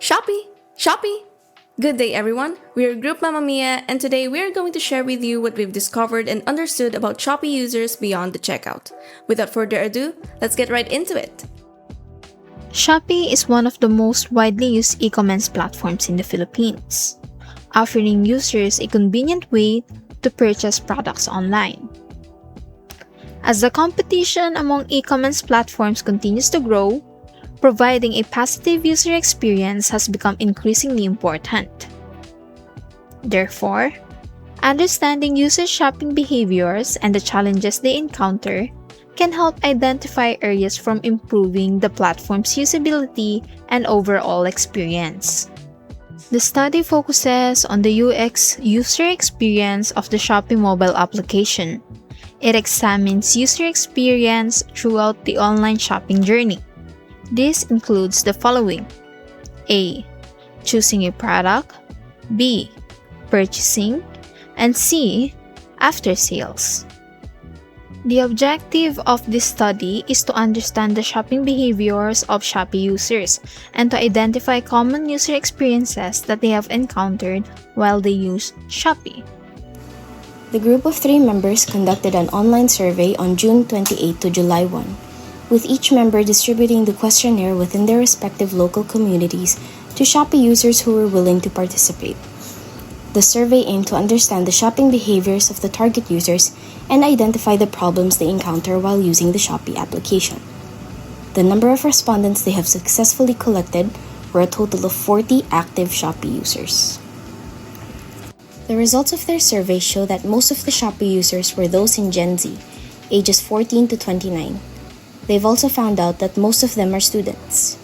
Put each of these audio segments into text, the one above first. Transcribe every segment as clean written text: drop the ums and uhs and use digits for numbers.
Shopee! Shopee! Good day everyone, we are Group Mamma Mia and today we are going to share with you what we've discovered and understood about Shopee users beyond the checkout. Without further ado, let's get right into it. Shopee is one of the most widely used e-commerce platforms in the Philippines, offering users a convenient way to purchase products online. As the competition among e-commerce platforms continues to grow, providing a positive user experience has become increasingly important. Therefore, understanding user shopping behaviors and the challenges they encounter can help identify areas from improving the platform's usability and overall experience. The study focuses on the UX user experience of the Shopee mobile application. It examines user experience throughout the online shopping journey. This includes the following: A. Choosing a product, B. Purchasing, and C. After sales. The objective of this study is to understand the shopping behaviors of Shopee users and to identify common user experiences that they have encountered while they use Shopee. The group of 3 members conducted an online survey on June 28 to July 1, with each member distributing the questionnaire within their respective local communities to Shopee users who were willing to participate. The survey aimed to understand the shopping behaviors of the target users and identify the problems they encounter while using the Shopee application. The number of respondents they have successfully collected were a total of 40 active Shopee users. The results of their survey show that most of the Shopee users were those in Gen Z, ages 14 to 29. They've also found out that most of them are students.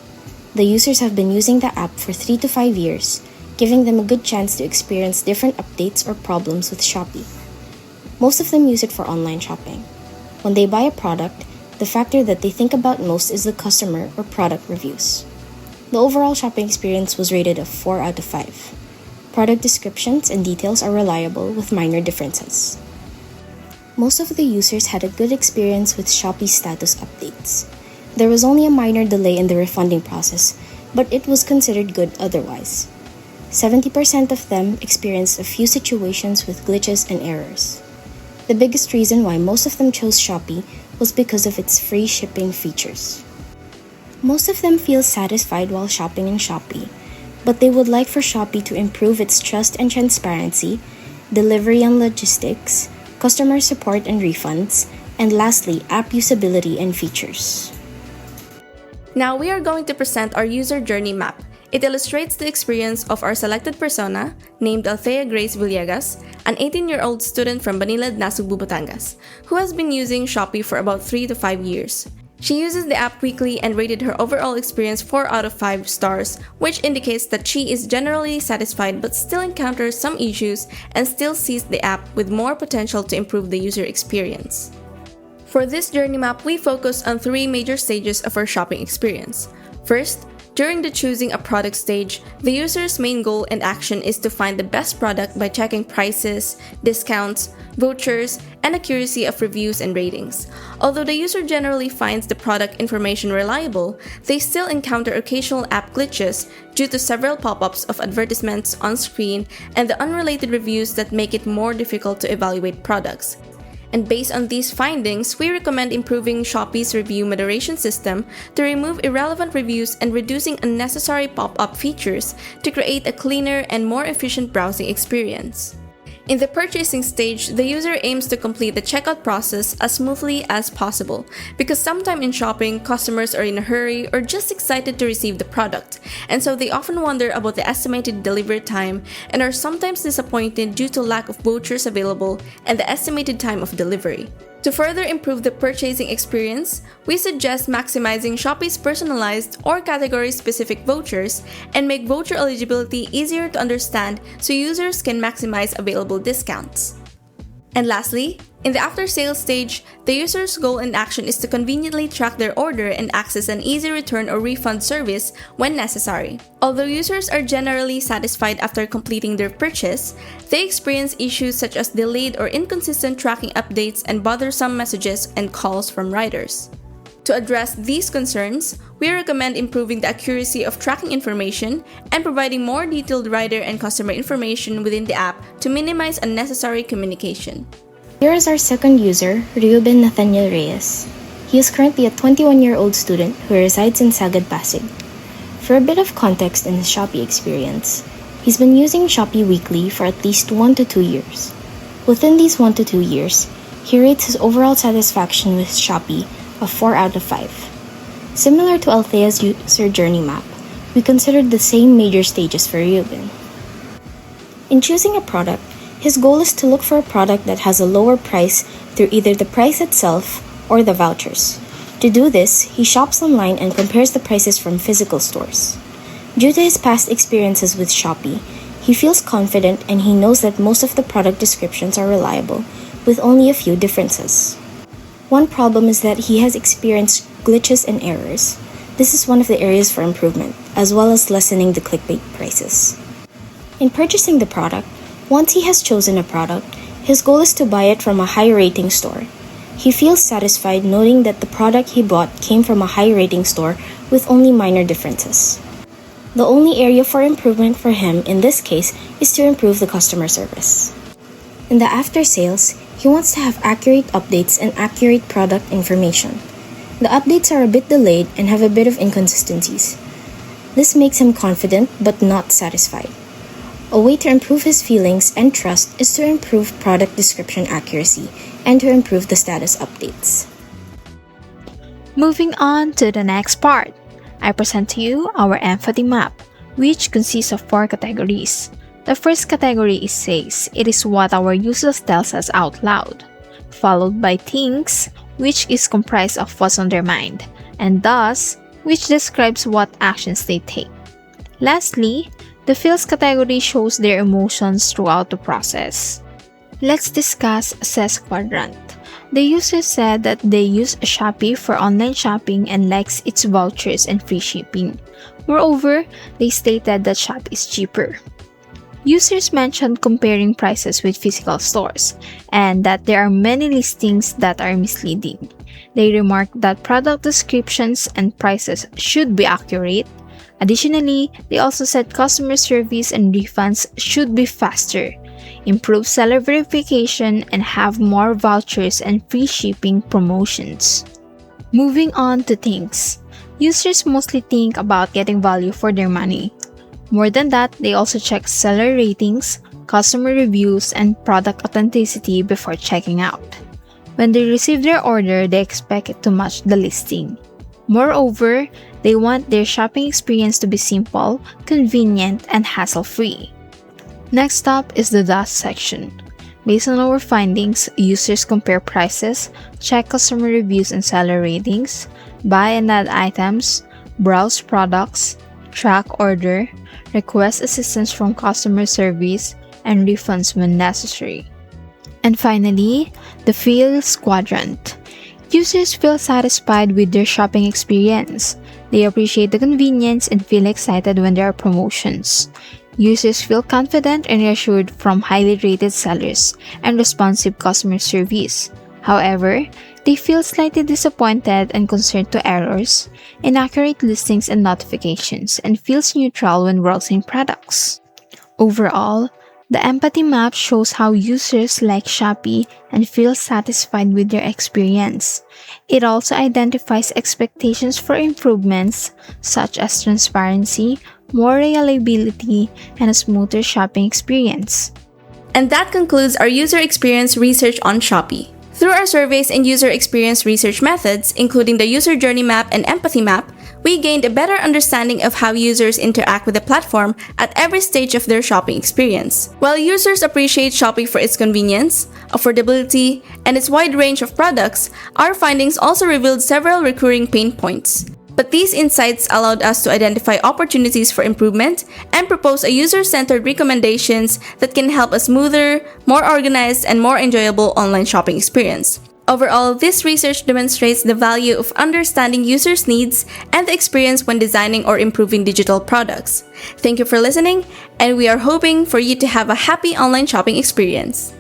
The users have been using the app for 3 to 5 years, giving them a good chance to experience different updates or problems with Shopee. Most of them use it for online shopping. When they buy a product, the factor that they think about most is the customer or product reviews. The overall shopping experience was rated a 4 out of 5. Product descriptions and details are reliable with minor differences. Most of the users had a good experience with Shopee's status updates. There was only a minor delay in the refunding process, but it was considered good otherwise. 70% of them experienced a few situations with glitches and errors. The biggest reason why most of them chose Shopee was because of its free shipping features. Most of them feel satisfied while shopping in Shopee, but they would like for Shopee to improve its trust and transparency, delivery and logistics, customer support and refunds, and lastly, app usability and features. Now we are going to present our user journey map. It illustrates the experience of our selected persona, named Althea Grace Villegas, an 18-year-old student from Banilad, Nasugbu, Batangas, who has been using Shopee for about 3 to 5 years. She uses the app weekly and rated her overall experience 4 out of 5 stars, which indicates that she is generally satisfied but still encounters some issues and still sees the app with more potential to improve the user experience. For this journey map, we focus on 3 major stages of our shopping experience. First, during the choosing a product stage, the user's main goal and action is to find the best product by checking prices, discounts, vouchers, and accuracy of reviews and ratings. Although the user generally finds the product information reliable, they still encounter occasional app glitches due to several pop-ups of advertisements on screen and the unrelated reviews that make it more difficult to evaluate products. And based on these findings, we recommend improving Shopee's review moderation system to remove irrelevant reviews and reducing unnecessary pop-up features to create a cleaner and more efficient browsing experience. In the purchasing stage, the user aims to complete the checkout process as smoothly as possible because sometimes in shopping, customers are in a hurry or just excited to receive the product, and so they often wonder about the estimated delivery time and are sometimes disappointed due to lack of vouchers available and the estimated time of delivery. To further improve the purchasing experience, we suggest maximizing Shopee's personalized or category-specific vouchers and make voucher eligibility easier to understand so users can maximize available discounts. And lastly, in the after-sales stage, the user's goal and action is to conveniently track their order and access an easy return or refund service when necessary. Although users are generally satisfied after completing their purchase, they experience issues such as delayed or inconsistent tracking updates and bothersome messages and calls from riders. To address these concerns, we recommend improving the accuracy of tracking information and providing more detailed rider and customer information within the app to minimize unnecessary communication. Here is our second user, Reuben Nathaniel Reyes. He is currently a 21-year-old student who resides in Sagad, Pasig. For a bit of context in his Shopee experience, he's been using Shopee weekly for at least 1 to 2 years. Within these 1 to 2 years, he rates his overall satisfaction with Shopee of 4 out of 5. Similar to Althea's user journey map, we considered the same major stages for Reuben. In choosing a product, his goal is to look for a product that has a lower price through either the price itself or the vouchers. To do this, he shops online and compares the prices from physical stores. Due to his past experiences with Shopee, he feels confident and he knows that most of the product descriptions are reliable, with only a few differences. One problem is that he has experienced glitches and errors. This is one of the areas for improvement, as well as lessening the clickbait prices. In purchasing the product, once he has chosen a product, his goal is to buy it from a high-rating store. He feels satisfied knowing that the product he bought came from a high-rating store with only minor differences. The only area for improvement for him in this case is to improve the customer service. In the after-sales, he wants to have accurate updates and accurate product information. The updates are a bit delayed and have a bit of inconsistencies. This makes him confident but not satisfied. A way to improve his feelings and trust is to improve product description accuracy and to improve the status updates. Moving on to the next part, I present to you our empathy map, which consists of 4 categories. The first category is says, it is what our users tells us out loud, followed by thinks, which is comprised of what's on their mind, and does, which describes what actions they take. Lastly, the feels category shows their emotions throughout the process. Let's discuss says quadrant. The user said that they use Shopee for online shopping and likes its vouchers and free shipping. Moreover, they stated that Shopee is cheaper. Users mentioned comparing prices with physical stores and that there are many listings that are misleading. They remarked that product descriptions and prices should be accurate. Additionally, they also said customer service and refunds should be faster, improve seller verification, and have more vouchers and free shipping promotions. Moving on to things. Users mostly think about getting value for their money. More than that, they also check seller ratings, customer reviews, and product authenticity before checking out. When they receive their order, they expect it to match the listing. Moreover, they want their shopping experience to be simple, convenient, and hassle-free. Next up is the does section. Based on our findings, users compare prices, check customer reviews and seller ratings, buy and add items, browse products, track order, request assistance from customer service, and refunds when necessary. And finally, the feels quadrant. Users feel satisfied with their shopping experience. They appreciate the convenience and feel excited when there are promotions. Users feel confident and reassured from highly rated sellers and responsive customer service. However, they feel slightly disappointed and concerned to errors, inaccurate listings and notifications, and feels neutral when browsing products. Overall, the empathy map shows how users like Shopee and feel satisfied with their experience. It also identifies expectations for improvements such as transparency, more reliability, and a smoother shopping experience. And that concludes our user experience research on Shopee. Through our surveys and user experience research methods, including the user journey map and empathy map, we gained a better understanding of how users interact with the platform at every stage of their shopping experience. While users appreciate Shopee for its convenience, affordability, and its wide range of products, our findings also revealed several recurring pain points. But these insights allowed us to identify opportunities for improvement and propose a user-centered recommendations that can help a smoother, more organized, and more enjoyable online shopping experience. Overall, this research demonstrates the value of understanding users' needs and the experience when designing or improving digital products. Thank you for listening, and we are hoping for you to have a happy online shopping experience.